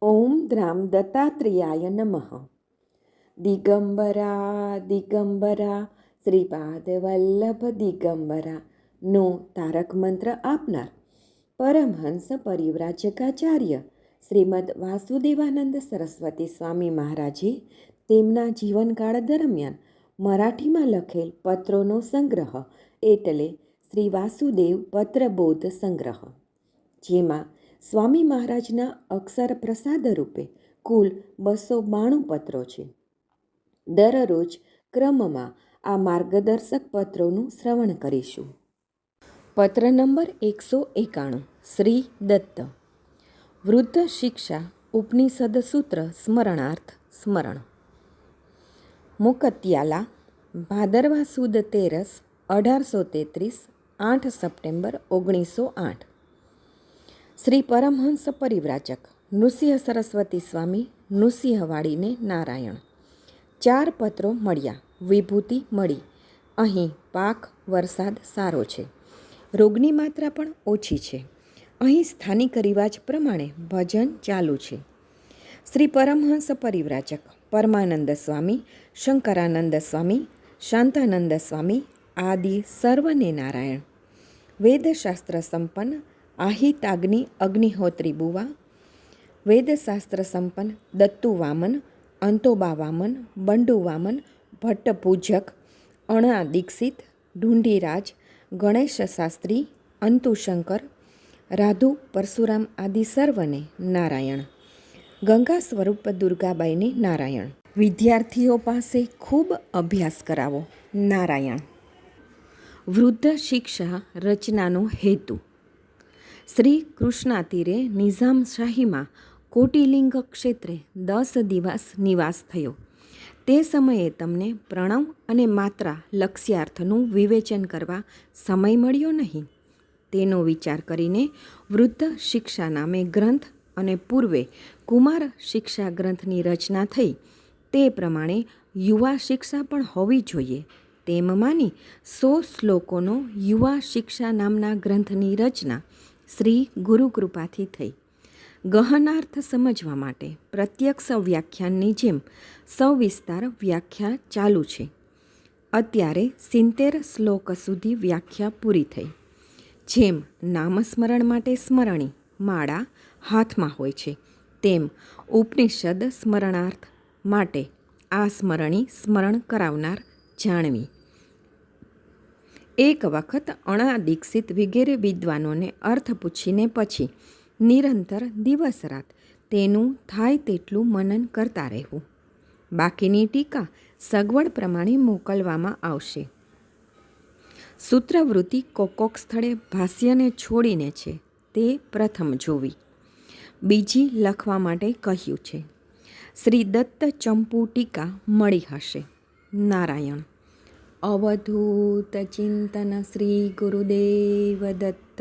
ઓમ દ્રામ દત્તાત્રેયાય નમઃ. દિગંબરા દિગંબરા શ્રીપાદ વલ્લભ દિગંબરા નો તારક મંત્ર આપનાર પરમહંસ પરિવ્રાજકાચાર્ય શ્રીમદ વાસુદેવાનંદ સરસ્વતી સ્વામી મહારાજે તેમના જીવનકાળ દરમિયાન મરાઠીમાં લખેલ પત્રોનો સંગ્રહ એટલે શ્રી વાસુદેવ પત્રબોધ સંગ્રહ, જેમાં સ્વામી મહારાજના અક્ષર પ્રસાદ રૂપે કુલ 292 પત્રો છે. દરરોજ ક્રમમાં આ માર્ગદર્શક પત્રોનું શ્રવણ કરીશું. પત્ર નંબર 191. શ્રી દત્ત. વૃદ્ધ શિક્ષા ઉપનિષદ સૂત્ર સ્મરણાર્થ સ્મરણ. મુકત્યાલા, ભાદરવા સુદ 13, 1833, 8 સપ્ટેમ્બર 1908. શ્રી પરમહંસ પરિવ્રાજક નૃસિંહ સરસ્વતી સ્વામી, નૃસિંહવાડીને નારાયણ. 4 પત્રો મળ્યા, વિભૂતિ મળી. અહીં પાક વરસાદ સારો છે, રોગની માત્રા પણ ઓછી છે. અહીં સ્થાનિક રિવાજ પ્રમાણે ભજન ચાલુ છે. શ્રી પરમહંસ પરિવ્રાજક પરમાનંદ સ્વામી, શંકરાનંદ સ્વામી, શાંતાનંદ સ્વામી આદિ સર્વને નારાયણ. વેદશાસ્ત્ર સંપન્ન આહિતાગ્નિ અગ્નિહોત્રી બુવા, વેદશાસ્ત્ર સંપન્ન દત્તુ વામન, અંતોબા વામન, બંડુ વામન, ભટ્ટ પૂજક, અણા દીક્ષિત, ઢુંઢીરાજ, ગણેશ શાસ્ત્રી, અંતુશંકર, રાધુ પરશુરામ આદિ સર્વને નારાયણ. ગંગા સ્વરૂપ દુર્ગાબાઈને નારાયણ. વિદ્યાર્થીઓ પાસે ખૂબ અભ્યાસ કરાવો નારાયણ. વૃદ્ધ શિક્ષા રચનાનો હેતુ. શ્રી કૃષ્ણાતીરે નિઝામશાહીમાં કોટિલિંગ ક્ષેત્રે 10 દિવસ નિવાસ થયો. તે સમયે તમને પ્રણવ અને માત્રા લક્ષ્યાર્થનું વિવેચન કરવા સમય મળ્યો નહીં. તેનો વિચાર કરીને વૃદ્ધ શિક્ષા નામે ગ્રંથ અને પૂર્વે કુમાર શિક્ષા ગ્રંથની રચના થઈ. તે પ્રમાણે યુવા શિક્ષા પણ હોવી જોઈએ તેમ માની 100 શ્લોકોનો યુવા શિક્ષા નામના ગ્રંથની રચના શ્રી ગુરુકૃપાથી થઈ. ગહનાર્થ સમજવા માટે પ્રત્યક્ષ વ્યાખ્યાનની જેમ સવિસ્તાર વ્યાખ્યા ચાલુ છે. અત્યારે 70 શ્લોક સુધી વ્યાખ્યા પૂરી થઈ. જેમ નામસ્મરણ માટે સ્મરણી માળા હાથમાં હોય છે, તેમ ઉપનિષદ સ્મરણાર્થ માટે આ સ્મરણી સ્મરણ કરાવનાર જાણવી. એક વખત અણા દીક્ષિત વગેરે વિદ્વાનોને અર્થ પૂછીને પછી નિરંતર દિવસ રાત તેનું થાય તેટલું મનન કરતા રહેવું. બાકીની ટીકા સગવડ પ્રમાણે મોકલવામાં આવશે. સૂત્રવૃત્તિ કોક સ્થળે ભાષ્યને છોડીને છે, તે પ્રથમ જોવી. બીજી લખવા માટે કહ્યું છે. શ્રી દત્ત ચંપુ ટીકા મળી હશે. નારાયણ. અવધૂત ચિંતન શ્રી ગુરુદેવ દત્ત.